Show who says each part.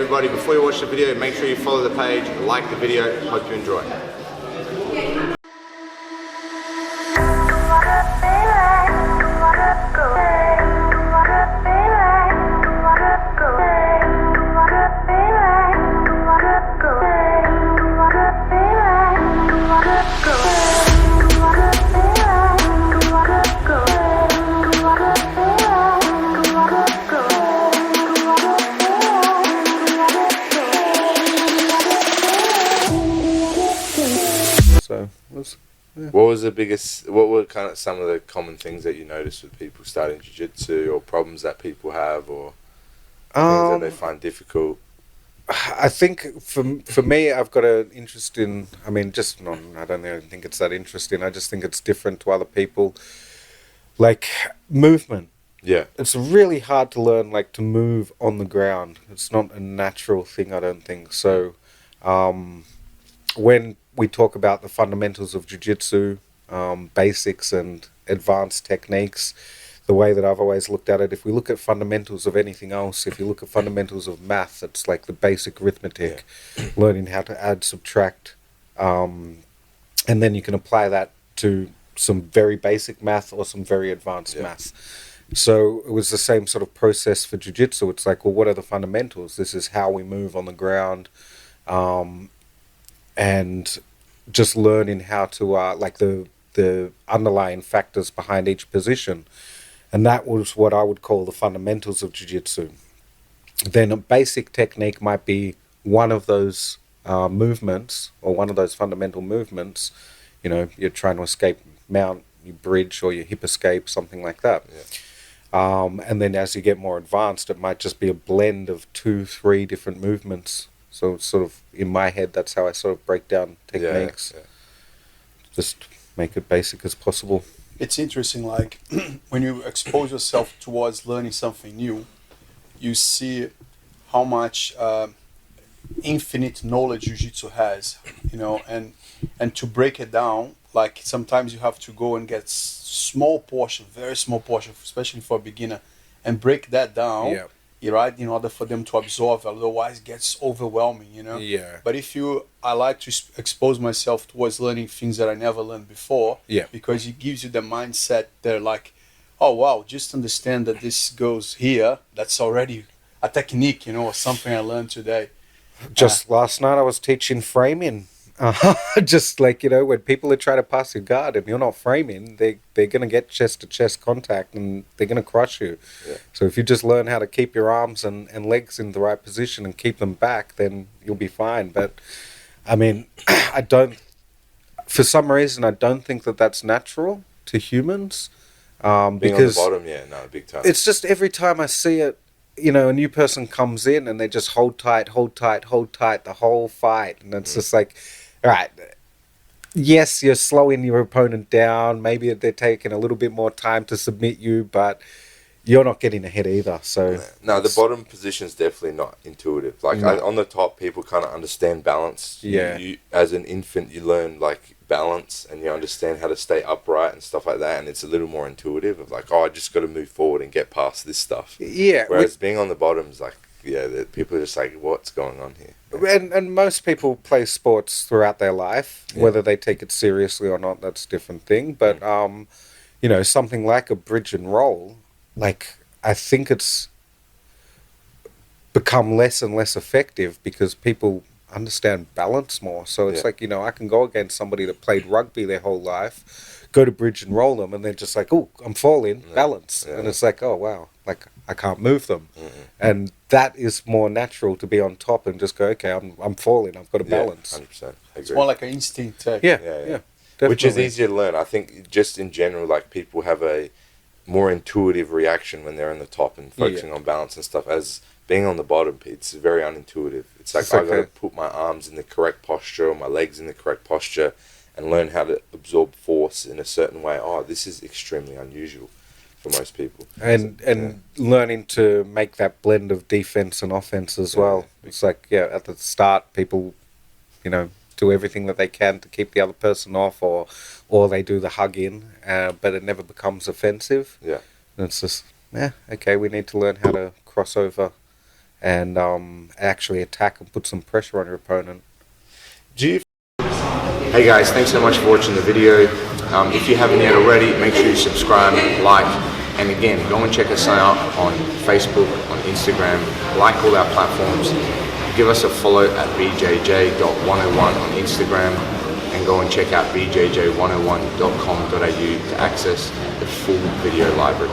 Speaker 1: everybody, before you watch the video, make sure you follow the page, like the video, hope you enjoy. What were kind of some of the common things that you noticed with people starting jiu-jitsu, or problems that people have, or things that they find difficult?
Speaker 2: I think for me, I've got an interest in, I mean, I don't even think it's that interesting. I just think it's different to other people. Like movement.
Speaker 1: Yeah.
Speaker 2: It's really hard to learn, like, to move on the ground. It's not a natural thing, I don't think. So when we talk about the fundamentals of jiu-jitsu, basics and advanced techniques, the way that I've always looked at it, if we look at fundamentals of anything else, if you look at fundamentals of math, it's like the basic arithmetic, learning how to add, subtract, and then you can apply that to some very basic math or some very advanced math. So it was the same sort of process for jiu-jitsu. It's like, well, what are the fundamentals? This is how we move on the ground, and just learning how to, like the underlying factors behind each position. And that was what I would call the fundamentals of jiu-jitsu. Then a basic technique might be one of those movements, or one of those fundamental movements. You know, you're trying to escape mount, you bridge, or your hip escape, something like that. And then as you get more advanced, it might just be a blend of 2-3 different movements. So sort of in my head, that's how I sort of break down techniques. Just make it basic as possible.
Speaker 3: It's interesting, like when you expose yourself towards learning something new, you see how much infinite knowledge jiu-jitsu has, you know, and to break it down, like sometimes you have to go and get small portion, very small portion, especially for a beginner, and break that down. Right, in order for them to absorb, otherwise it gets overwhelming, you know. But I like to expose myself towards learning things that I never learned before, because it gives you the mindset that, like, oh wow, just understand that this goes here, that's already a technique, you know, or something I learned today.
Speaker 2: Just last night I was teaching framing. Just like, you know, when people are trying to pass your guard and you're not framing, they're going to get chest-to-chest contact and they're going to crush you. So if you just learn how to keep your arms and legs in the right position and keep them back, then you'll be fine. But, I mean, for some reason, I don't think that that's natural to humans.
Speaker 1: Being
Speaker 2: because
Speaker 1: on the bottom, big time.
Speaker 2: It's just every time I see it, you know, a new person comes in and they just hold tight the whole fight. And it's just like, all right, yes, you're slowing your opponent down. Maybe they're taking a little bit more time to submit you, but you're not getting ahead either. So
Speaker 1: no, the bottom position is definitely not intuitive. Like on the top, people kind of understand balance. You, as an infant, you learn like balance and you understand how to stay upright and stuff like that. And it's a little more intuitive of like, oh, I just got to move forward and get past this stuff. Whereas being on the bottom is like, people are just like, what's going on here?
Speaker 2: And most people play sports throughout their life, whether they take it seriously or not, that's a different thing. But, you know, something like a bridge and roll, like, I think it's become less and less effective because people understand balance more. So it's like, you know, I can go against somebody that played rugby their whole life, go to bridge and roll them, and they're just like, oh, I'm falling, balance. And it's like, oh, wow, like, I can't move them. And that is more natural to be on top and just go, okay, I'm falling, I've got to balance.
Speaker 1: 100%.
Speaker 3: It's more like an instinct.
Speaker 2: Yeah.
Speaker 1: Which is easier to learn. I think just in general, like, people have a more intuitive reaction when they're on the top and focusing on balance and stuff. As being on the bottom, it's very unintuitive. It's like I got to put my arms in the correct posture, or my legs in the correct posture, and learn how to absorb force in a certain way. Oh, this is extremely unusual for most people.
Speaker 2: And learning to make that blend of defense and offense as well. It's like, at the start, people, you know, do everything that they can to keep the other person off, or they do the hug in, but it never becomes offensive. And it's just, okay, we need to learn how to cross over and actually attack and put some pressure on your opponent.
Speaker 1: Hey guys, thanks so much for watching the video. If you haven't yet already, make sure you subscribe, like, and again, go and check us out on Facebook, on Instagram, like all our platforms. Give us a follow at bjj.101 on Instagram, and go and check out bjj101.com.au to access the full video library.